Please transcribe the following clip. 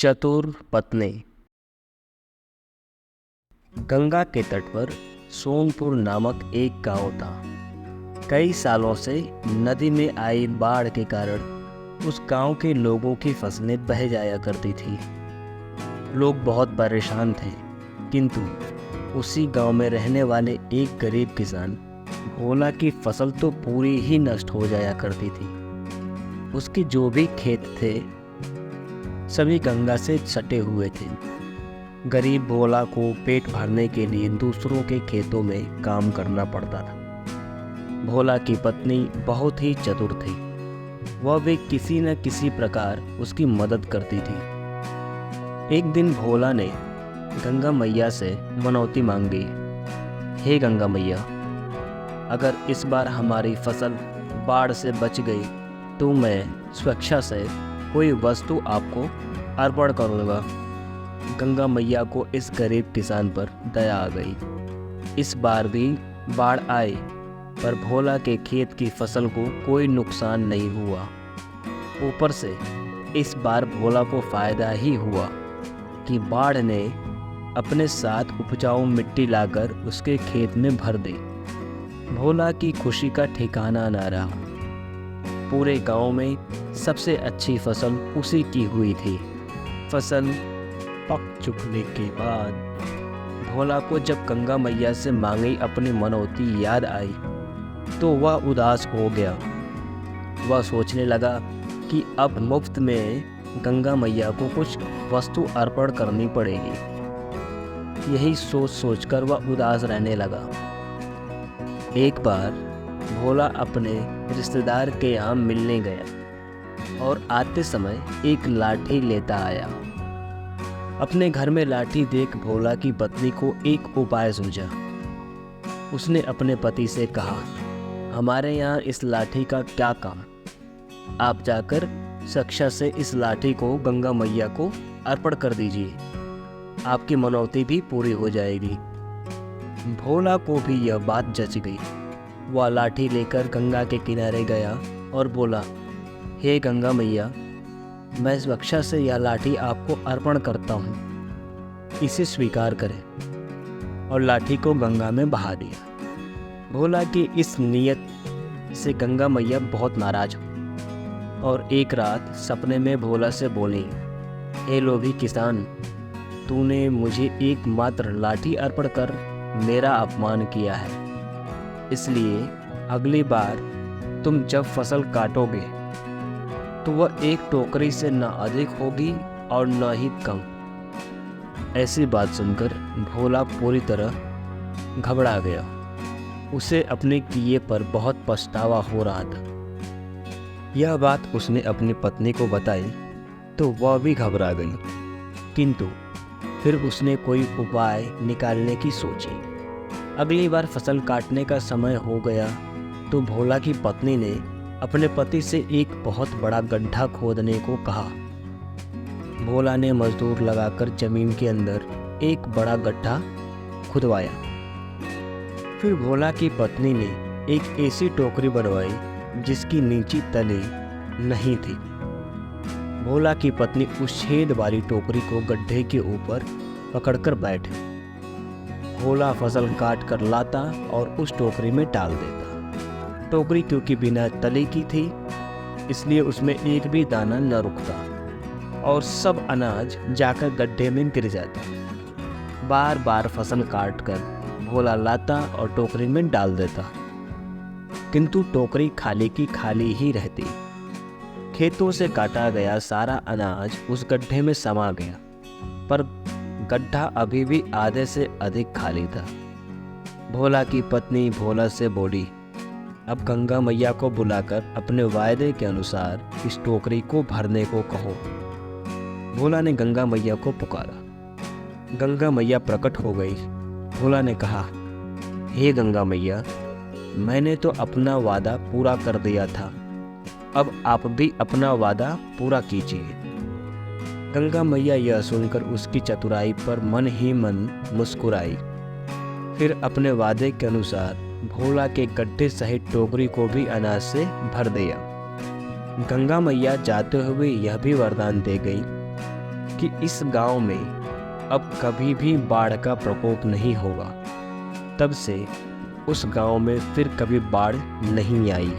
चतुर पत्नी। गंगा के तट पर सोनपुर नामक एक गांव था। कई सालों से नदी में आई बाढ़ के कारण उस गांव के लोगों की फसलें बह जाया करती थी। लोग बहुत परेशान थे, किंतु उसी गांव में रहने वाले एक गरीब किसान भोला की फसल तो पूरी ही नष्ट हो जाया करती थी। उसके जो भी खेत थे सभी गंगा से सटे हुए थे। गरीब भोला को पेट भरने के लिए दूसरों के खेतों में काम करना पड़ता था। भोला की पत्नी बहुत ही चतुर थी। वह भी किसी न किसी प्रकार उसकी मदद करती थी। एक दिन भोला ने गंगा मैया से मनौती मांगी। हे गंगा मैया, अगर इस बार हमारी फसल बाढ़ से बच गई तो मैं स्वेच्छा से कोई वस्तु आपको अर्पण करूँगा। गंगा मैया को इस गरीब किसान पर दया आ गई। इस बार भी बाढ़ आई पर भोला के खेत की फसल को कोई नुकसान नहीं हुआ। ऊपर से इस बार भोला को फायदा ही हुआ कि बाढ़ ने अपने साथ उपजाऊ मिट्टी लाकर उसके खेत में भर दी। भोला की खुशी का ठिकाना न रहा। पूरे गांव में सबसे अच्छी फसल उसी की हुई थी। फसल पक चुकने के बाद भोला को जब गंगा मैया से मांगी अपनी मनौती याद आई तो वह उदास हो गया। वह सोचने लगा कि अब मुफ्त में गंगा मैया को कुछ वस्तु अर्पण करनी पड़ेगी। यही सोच सोचकर वह उदास रहने लगा। एक बार भोला अपने रिश्तेदार के यहाँ मिलने गया और आते समय एक लाठी लेता आया। अपने घर में लाठी देख भोला की पत्नी को एक उपाय सूझा। उसने अपने पति से कहा, हमारे यहाँ इस लाठी का क्या काम? आप जाकर स्वेच्छा से इस लाठी को गंगा मैया को अर्पण कर दीजिए। आपकी मनौती भी पूरी हो जाएगी। भोला को भी यह बात जच गई। वह लाठी लेकर गंगा के किनारे गया और बोला, हे गंगा मैया, मैं स्वेच्छा से यह लाठी आपको अर्पण करता हूँ, इसे स्वीकार करें। और लाठी को गंगा में बहा दिया। भोला की इस नियत से गंगा मैया बहुत नाराज हुई और एक रात सपने में भोला से बोली, हे लोभी किसान, तूने मुझे एकमात्र लाठी अर्पण कर मेरा अपमान किया है। इसलिए अगली बार तुम जब फसल काटोगे तो वह एक टोकरी से न अधिक होगी और न ही कम। ऐसी बात सुनकर भोला पूरी तरह घबरा गया। उसे अपने किए पर बहुत पछतावा हो रहा था। यह बात उसने अपनी पत्नी को बताई तो वह भी घबरा गई, किंतु फिर उसने कोई उपाय निकालने की सोची। अगली बार फसल काटने का समय हो गया तो भोला की पत्नी ने अपने पति से एक बहुत बड़ा गड्ढा खोदने को कहा। भोला ने मजदूर लगाकर जमीन के अंदर एक बड़ा गड्ढा खुदवाया। फिर भोला की पत्नी ने एक ऐसी टोकरी बनवाई जिसकी नीची तली नहीं थी। भोला की पत्नी उस छेद वाली टोकरी को गड्ढे के ऊपर पकड़कर बैठी। भोला फसल काट कर लाता और उस टोकरी में डाल देता। टोकरी क्योंकि बिना तले की थी इसलिए उसमें एक भी दाना न रुकता और सब अनाज जाकर गड्ढे में गिर जाता। बार बार फसल काट कर भोला लाता और टोकरी में डाल देता, किंतु टोकरी खाली की खाली ही रहती। खेतों से काटा गया सारा अनाज उस गड्ढे में समा गया, पर गड्ढा अभी भी आधे से अधिक खाली था। भोला की पत्नी भोला से बोली, अब गंगा मैया को बुलाकर अपने वायदे के अनुसार इस टोकरी को भरने को कहो। भोला ने गंगा मैया को पुकारा। गंगा मैया प्रकट हो गई। भोला ने कहा, हे गंगा मैया, मैंने तो अपना वादा पूरा कर दिया था, अब आप भी अपना वादा पूरा कीजिए। गंगा मैया यह सुनकर उसकी चतुराई पर मन ही मन मुस्कुराई। फिर अपने वादे के अनुसार भोला के गड्ढे सहित टोकरी को भी अनाज से भर दिया। गंगा मैया जाते हुए यह भी वरदान दे गई कि इस गांव में अब कभी भी बाढ़ का प्रकोप नहीं होगा। तब से उस गांव में फिर कभी बाढ़ नहीं आई।